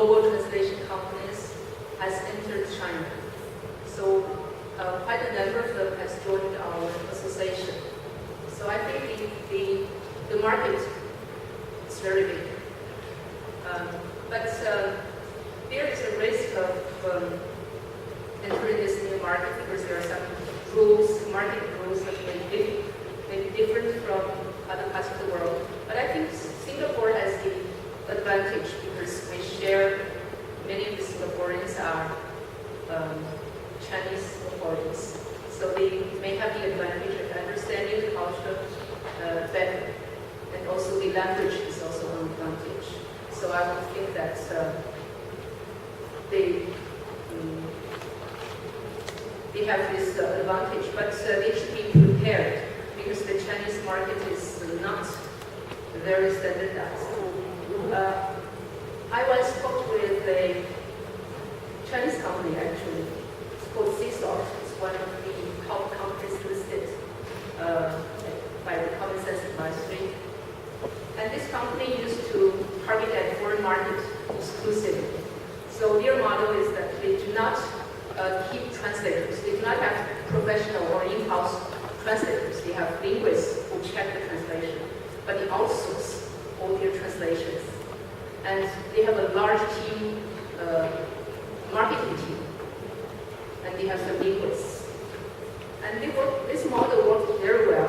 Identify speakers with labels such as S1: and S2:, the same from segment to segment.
S1: global translation companies has entered China. So quite a number of them has joined our association. So I think the market is very big. But there is a risk of entering this new market because there are some rules, market rules that may be different from other parts of the world. But I think Singapore has the advantage because we share, many of the Singaporeans are Chinese Singaporeans. So they may have the advantage of understanding the culture better. And also the language is also an advantage. So I would think that they have this advantage, but they should be prepared because the Chinese market is not very standardized. I once spoke with a Chinese company actually. It's called Seesaw. It's one of the top companies listed by the Common Sense Advisory. And this company used to target at foreign market exclusively. So their model is that they do not keep translators. They do not have professional or in-house translators. They have linguists who check the translation, but they outsource all their translations. And they have a large team, marketing team, and they have some linguists. And this model worked very well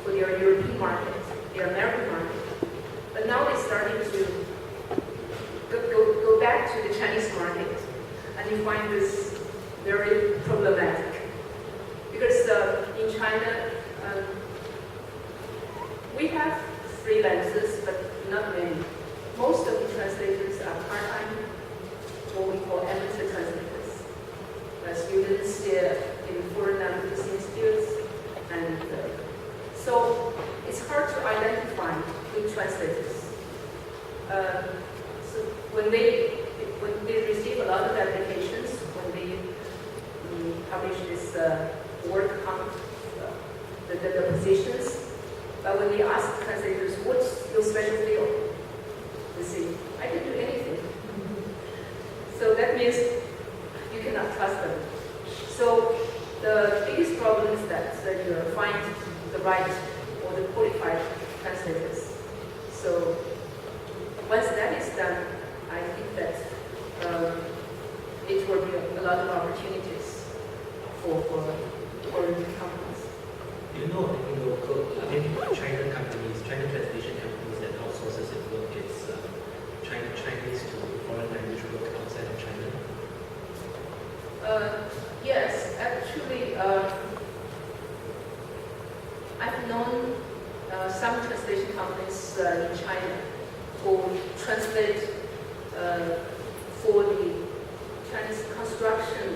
S1: for their European market, their American market. But now they're starting to go back to the Chinese market, and you find this very problematic. Because in China, we have freelancers, but not many. Most of the translators are part-time, what we call amateur translators. Students in foreign language institutes, and so it's hard to identify good translators. So when they receive a lot of applications, when they publish this work count, the positions, but when they ask translators, what's your special field? They say, I can do anything. So that means you cannot trust them. So the biggest problem is that you find the right or the qualified translators. So once that is done, I think that it will be a lot of opportunities for foreign companies.
S2: You know, in local, China companies, China translation companies that outsources its work, it's Chinese to foreign language work outside of China?
S1: Yes, actually, I've known some translation companies in China who translate for the Chinese construction.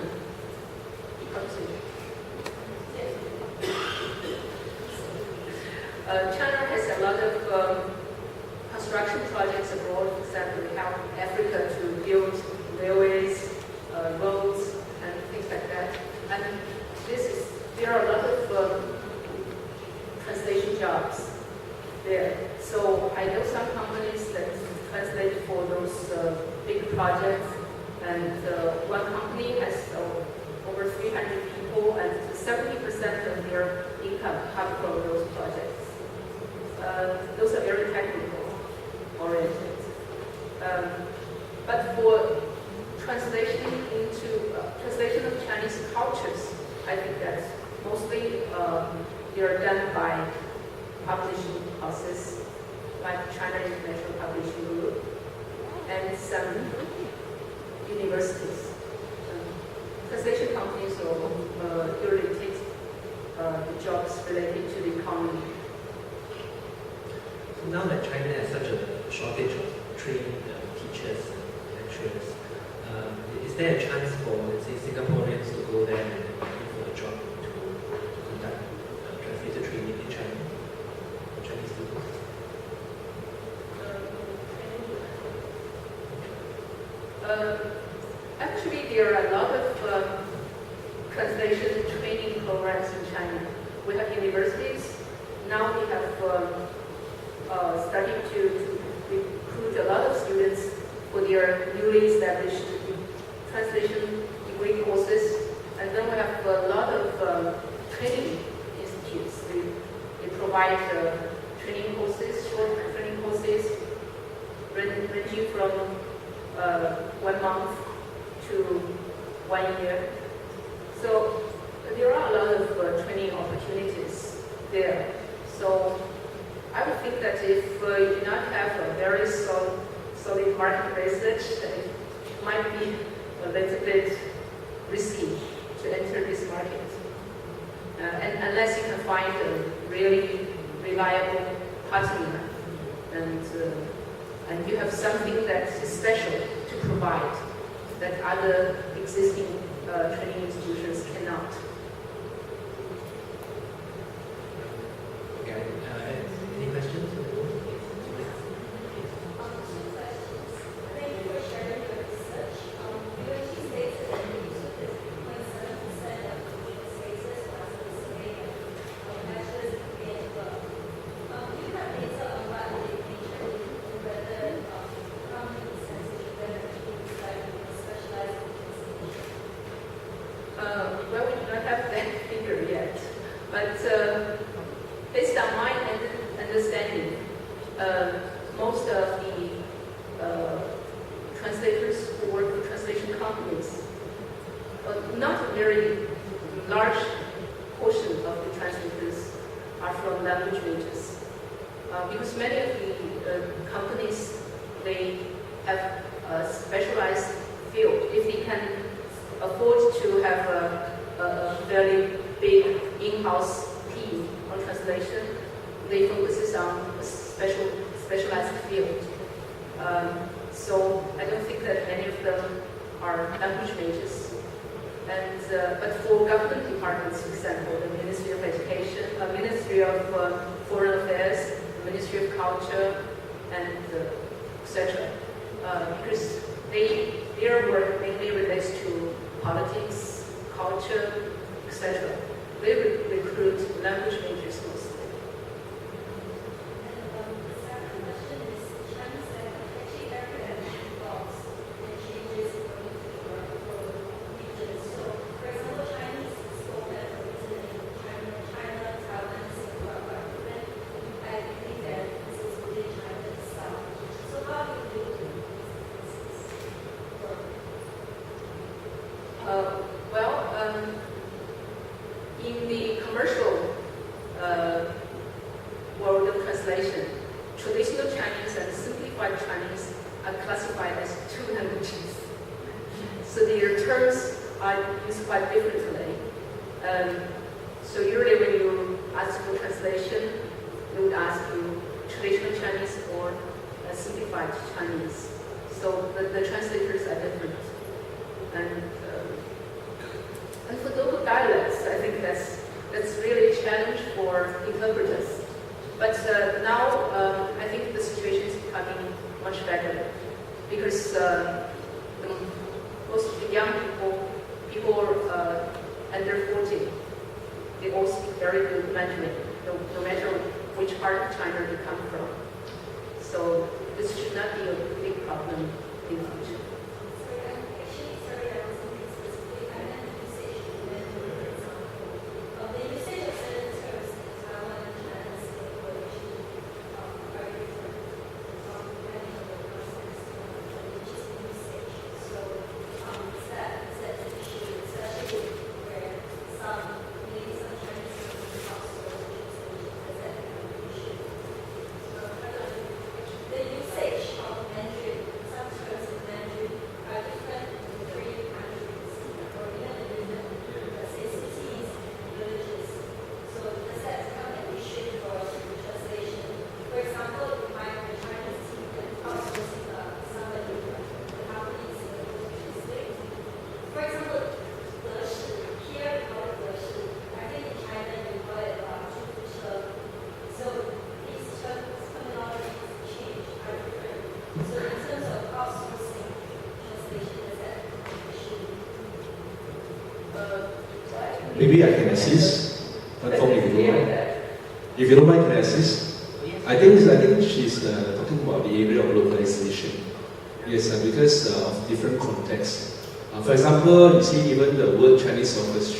S1: China has a lot of construction projects abroad. For example, we help Africa to build railways, roads, and things like that. And there are a lot of translation jobs there. So I know some companies that translate for those big projects, and one company has over 300 people, and 70% of their income come from those projects. Those are very technical oriented. But for translation of Chinese cultures, I think that mostly they are done by publishing houses like China International Publishing Group and some universities. Translation companies will usually take the jobs related to the economy.
S2: So now that China has such a shortage of trained teachers and lecturers, is there a chance for, let's say, Singaporeans to go there and look for a job to conduct translator training in China for Chinese students?
S1: Actually, there are a lot of translation training programs in China. We have universities. Now we have starting to recruit a lot of students for their newly established translation degree courses. And then we have a lot of training institutes. They provide training courses, short training courses, ranging from 1 month to 1 year. So there are a lot of training opportunities there. So I would think that if you do not have a very solid market research, it might be a little bit risky to enter this market. And unless you can find a really reliable partner and you have something that is special to provide that other existing training institutions cannot.
S2: Okay. Any questions?
S1: Well, we do not have that figure yet, but based on my understanding, most of the translators who work for translation companies, not a very large portion of the translators are from language majors, because many of the companies, they have a specialized field. If they can afford to have a very big in-house team on translation, they focus on a specialized field. So I don't think that many of them are language majors. And but for government departments, for example, the Ministry of Education, Ministry of Foreign Affairs, the Ministry of Culture, and etc. Because their work mainly relates to politics, culture, etc. They recruit language majors mostly. In the commercial world of translation, traditional Chinese and simplified Chinese are classified as two languages. So their terms are used quite differently. So usually when you ask for translation, they would ask you traditional Chinese or simplified Chinese. So the translators are different. And for local dialects, I think that's really a challenge for interpreters. But now I think the situation is becoming much better because most of the young people under 40, they all speak very good Mandarin, no matter which part of China they come from. So this should not be a big problem in the future.
S3: Maybe I can assist. If you don't mind, can I assist? I think she's talking about the area of localization. Yes, because of different contexts. For example, you see even the word Chinese orchestra